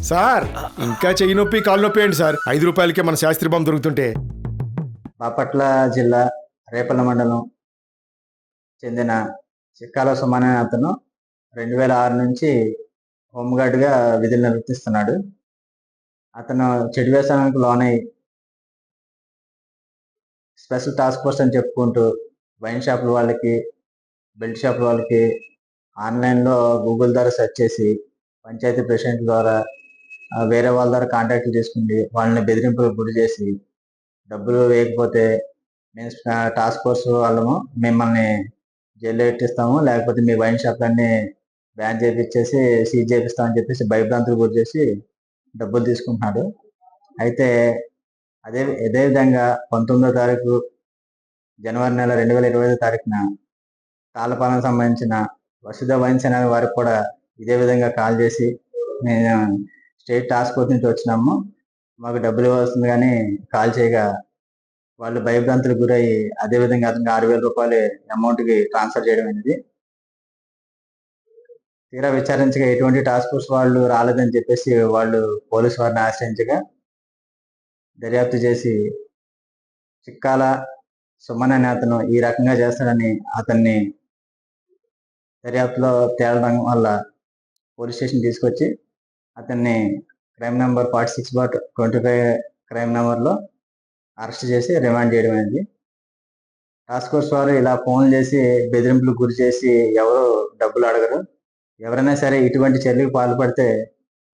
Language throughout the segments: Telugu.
సార్ ఇంకా చెయ్యి నొప్పి కాలు నొప్పి ఏంటి సార్? 5 రూపాయలకే మన శాస్త్రి బాంబు దొరుకుతుంటే. బాపట్ల జిల్లా రేపల్ల మండలం చెందిన చిక్కాల సుమన్ అనే అతను 2006 నుంచి హోంగార్డ్గా విధులు నిర్వర్తిస్తున్నాడు. అతను చెడు వ్యసనానికి లోనై స్పెషల్ టాస్క్ ఫోర్స్ అని చెప్పుకుంటూ వైన్ షాపుల వాళ్ళకి, బెల్ట్ షాపుల వాళ్ళకి ఆన్లైన్లో గూగుల్ ద్వారా సెర్చ్ చేసి పంచాయతీ ప్రెసిడెంట్ ద్వారా వేరే వాళ్ళ ద్వారా కాంటాక్ట్లు తీసుకుని వాళ్ళని బెదిరింపులకు గురి చేసి డబ్బులు వేయకపోతే మేము టాస్క్ ఫోర్స్ వాళ్ళము మిమ్మల్ని జైల్లో పెట్టిస్తాము, లేకపోతే మీ వైన్ షాప్లన్నీ బ్యాన్ చేయించేసి సీజ్ చేపిస్తామని చెప్పేసి భయభ్రాంతులు గురి చేసి డబ్బులు తీసుకుంటున్నాడు. అయితే ఇదే విధంగా 19వ తారీఖు జనవరి నెల 2025 తారీఖున తాళ్ళపాలెం సంబంధించిన వసుధ వైన్స్ అనే వారికి కూడా ఇదే విధంగా కాల్ చేసి నేను స్టేట్ టాస్క్ ఫోర్స్ నుంచి వచ్చినాము, మాకు డబ్బులు ఇవ్వాల్సింది కానీ కాల్ చేయగా వాళ్ళు భయభ్రాంతులకు గురయ్యి అదేవిధంగా అతనికి 6,000 రూపాయలు అమౌంట్కి ట్రాన్స్ఫర్ చేయడం అనేది. తీరా విచారించగా ఎటువంటి టాస్క్ ఫోర్స్ వాళ్ళు రాలేదని చెప్పేసి వాళ్ళు పోలీసు వారిని ఆశ్రయించగా దర్యాప్తు చేసి చిక్కాల సుమన్ అనే అతను ఈ రకంగా చేస్తాడని అతన్ని దర్యాప్తులో తేలడం వల్ల పోలీస్ స్టేషన్ తీసుకొచ్చి అతన్ని క్రైమ్ నెంబర్ 46/25 క్రైమ్ నెంబర్లో అరెస్ట్ చేసి రిమాండ్ చేయడం అయింది. టాస్క్ ఫోర్స్ వారు ఇలా ఫోన్ చేసి బెదిరింపులకు గురి చేసి ఎవరు డబ్బులు అడగరు. ఎవరైనా సరే ఇటువంటి చర్యలకు పాల్పడితే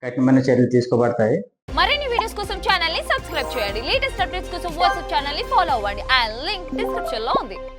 కఠినమైన చర్యలు తీసుకోబడతాయి. మరిన్ని వీడియోస్ కోసం ఛానల్ ని సబ్స్క్రైబ్ చేయండి. లేటెస్ట్ అప్డేట్స్ కోసం వాట్సాప్ ఛానల్ ని ఫాలో అవ్వండి. ఆ లింక్ డిస్క్రిప్షన్ లో ఉంది.